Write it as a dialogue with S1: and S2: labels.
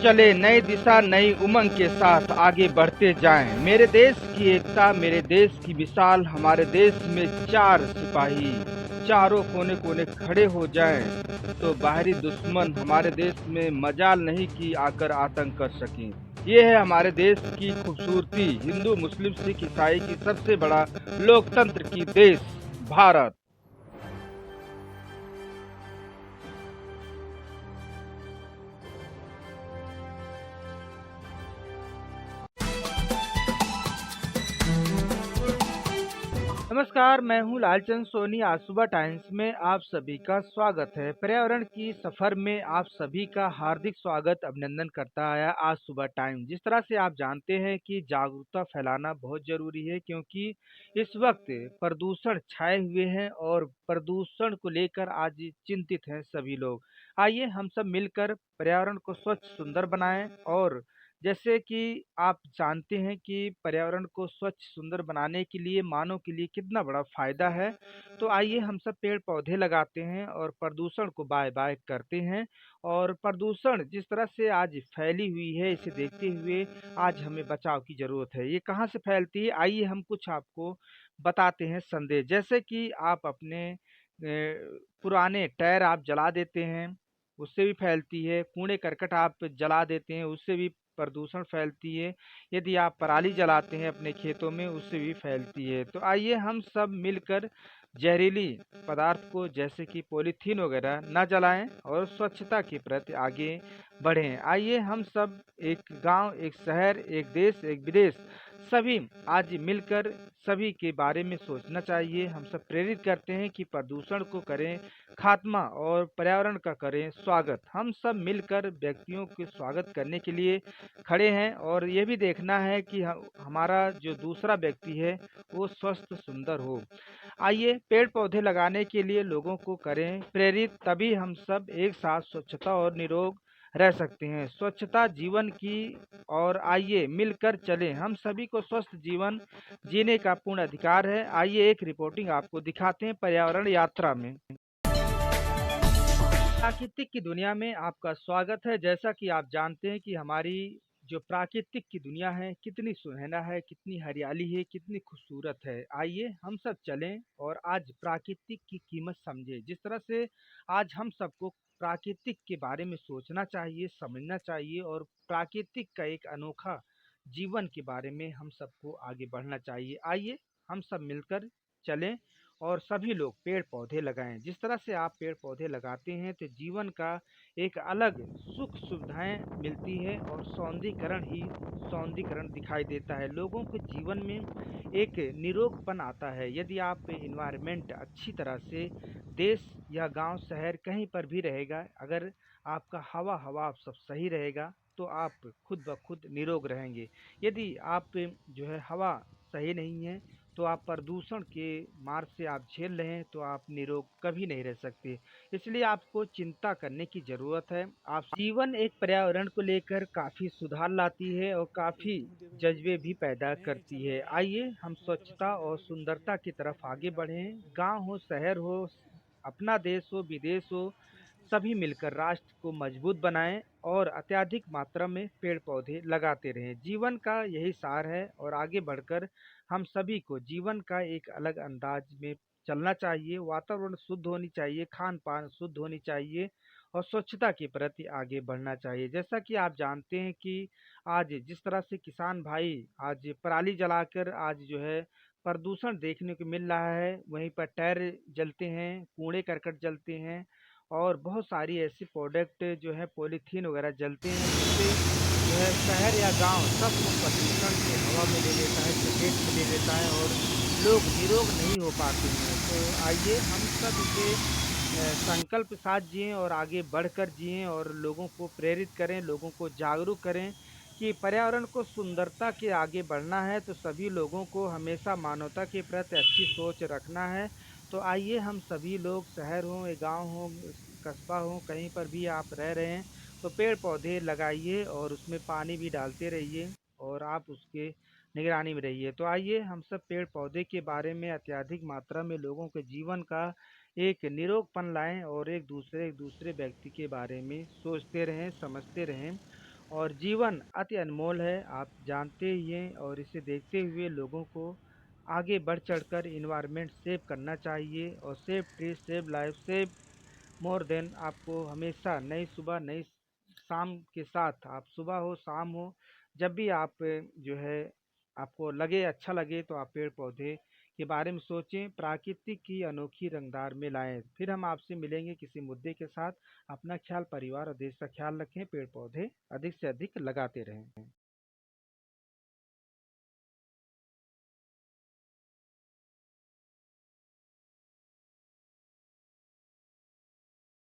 S1: चले नई दिशा नई उमंग के साथ आगे बढ़ते जाएं। मेरे देश की एकता, मेरे देश की विशाल, हमारे देश में चार सिपाही चारों कोने कोने खड़े हो जाएं तो बाहरी दुश्मन हमारे देश में मजाल नहीं कि आकर आतंक कर सकें। ये है हमारे देश की खूबसूरती, हिंदू मुस्लिम सिख ईसाई की सबसे बड़ा लोकतंत्र की देश भारत। नमस्कार, मैं हूँ लालचंद सोनी। आज सुबह टाइम्स में आप सभी का स्वागत है। पर्यावरण की सफर में आप सभी का हार्दिक स्वागत अभिनंदन करता है आज सुबह टाइम। जिस तरह से आप जानते हैं कि जागरूकता फैलाना बहुत जरूरी है, क्योंकि इस वक्त प्रदूषण छाए हुए हैं और प्रदूषण को लेकर आज चिंतित हैं सभी लोग। आइए हम सब मिलकर पर्यावरण को स्वच्छ सुंदर बनाएं। और जैसे कि आप जानते हैं कि पर्यावरण को स्वच्छ सुंदर बनाने के लिए मानव के लिए कितना बड़ा फायदा है, तो आइए हम सब पेड़ पौधे लगाते हैं और प्रदूषण को बाय बाय करते हैं। और प्रदूषण जिस तरह से आज फैली हुई है, इसे देखते हुए आज हमें बचाव की जरूरत है। ये कहाँ से फैलती है, आइए हम कुछ आपको बताते हैं संदेश। जैसे कि आप अपने पुराने टायर आप जला देते हैं, उससे भी फैलती है। कूड़े करकट आप जला देते हैं, उससे भी प्रदूषण फैलती है। यदि आप पराली जलाते हैं अपने खेतों में, उससे भी फैलती है। तो आइए हम सब मिलकर जहरीली पदार्थ को जैसे कि पॉलीथीन वगैरह न जलाएं और स्वच्छता के प्रति आगे बढ़ें। आइए हम सब एक गांव, एक शहर, एक देश, एक विदेश, सभी आज मिलकर सभी के बारे में सोचना चाहिए। हम सब प्रेरित करते हैं कि प्रदूषण को करें खात्मा और पर्यावरण का करें स्वागत। हम सब मिलकर व्यक्तियों के स्वागत करने के लिए खड़े हैं और ये भी देखना है कि हमारा जो दूसरा व्यक्ति है वो स्वस्थ सुंदर हो। आइए पेड़ पौधे लगाने के लिए लोगों को करें प्रेरित, तभी हम सब एक साथ स्वच्छता और निरोग रह सकते हैं। स्वच्छता जीवन की, और आइए मिलकर चलें। हम सभी को स्वस्थ जीवन जीने का पूर्ण अधिकार है। आइए एक रिपोर्टिंग आपको दिखाते हैं पर्यावरण यात्रा में। प्राकृतिक की दुनिया में आपका स्वागत है। जैसा कि आप जानते हैं कि हमारी जो प्राकृतिक की दुनिया है कितनी सुनहरा है, कितनी हरियाली है, कितनी खूबसूरत है। आइए हम सब चलें और आज प्राकृतिक की कीमत समझें। जिस तरह से आज हम सबको प्राकृतिक के बारे में सोचना चाहिए, समझना चाहिए और प्राकृतिक का एक अनोखा जीवन के बारे में हम सबको आगे बढ़ना चाहिए। आइए हम सब मिलकर चलें और सभी लोग पेड़ पौधे लगाएं। जिस तरह से आप पेड़ पौधे लगाते हैं तो जीवन का एक अलग सुख सुविधाएं मिलती है और सौंदर्यीकरण ही सौंदर्यीकरण दिखाई देता है। लोगों के जीवन में एक निरोगपन आता है यदि आप इन्वायरमेंट अच्छी तरह से, देश या गांव शहर कहीं पर भी रहेगा, अगर आपका हवा हवा आप सब सही रहेगा तो आप खुद ब खुद निरोग रहेंगे। यदि आप जो है हवा सही नहीं है तो आप प्रदूषण के मार से आप झेल रहे हैं तो आप निरोग कभी नहीं रह सकते। इसलिए आपको चिंता करने की ज़रूरत है। आप जीवन एक पर्यावरण को लेकर काफ़ी सुधार लाती है और काफ़ी जज्बे भी पैदा करती है। आइए हम स्वच्छता और सुंदरता की तरफ आगे बढ़ें। गांव हो, शहर हो, अपना देश हो, विदेश हो, सभी मिलकर राष्ट्र को मजबूत बनाएं और अत्यधिक मात्रा में पेड़ पौधे लगाते रहें। जीवन का यही सार है और आगे बढ़कर हम सभी को जीवन का एक अलग अंदाज में चलना चाहिए। वातावरण शुद्ध होनी चाहिए, खान पान शुद्ध होनी चाहिए और स्वच्छता के प्रति आगे बढ़ना चाहिए। जैसा कि आप जानते हैं कि आज जिस तरह से किसान भाई आज पराली जलाकर आज जो है प्रदूषण देखने को मिल रहा है, वहीं पर टायर जलते हैं, कूड़े करकट जलते हैं और बहुत सारी ऐसी प्रोडक्ट जो है पॉलीथीन वगैरह जलते हैं, जिससे जो है शहर या गांव सबको प्रदूषण के हवा में ले लेता है, चपेट में ले लेता है और लोग निरोग नहीं हो पाते हैं। तो आइए हम सब इसे संकल्प के साथ जिएं और आगे बढ़कर जिएं और लोगों को प्रेरित करें, लोगों को जागरूक करें कि पर्यावरण को सुंदरता के आगे बढ़ना है तो सभी लोगों को हमेशा मानवता के प्रति अच्छी सोच रखना है। तो आइए हम सभी लोग, शहर हों या गाँव हो, कस्बा हो, कहीं पर भी आप रह रहे हैं तो पेड़ पौधे लगाइए और उसमें पानी भी डालते रहिए और आप उसके निगरानी में रहिए। तो आइए हम सब पेड़ पौधे के बारे में अत्यधिक मात्रा में लोगों के जीवन का एक निरोगपन लाएं और एक दूसरे व्यक्ति के बारे में सोचते रहें, समझते रहें और जीवन अति अनमोल है, आप जानते ही हैं और इसे देखते हुए लोगों को आगे बढ़ चढ़कर इन्वायरमेंट सेव करना चाहिए और save tree, save life, save more than आपको हमेशा नई सुबह, नई शाम के साथ आप सुबह हो, शाम हो, जब भी आप जो है आपको लगे अच्छा लगे तो आप पेड़-पौधे के बारे में सोचें, प्रकृति की अनोखी रंगदार में लाएँ। फिर हम आपसे मिलेंगे किसी मुद्दे के साथ। अपना ख्याल, परिवार और देश का ख्याल रखें, पेड़-पौधे अधिक से अधिक लगाते रहें।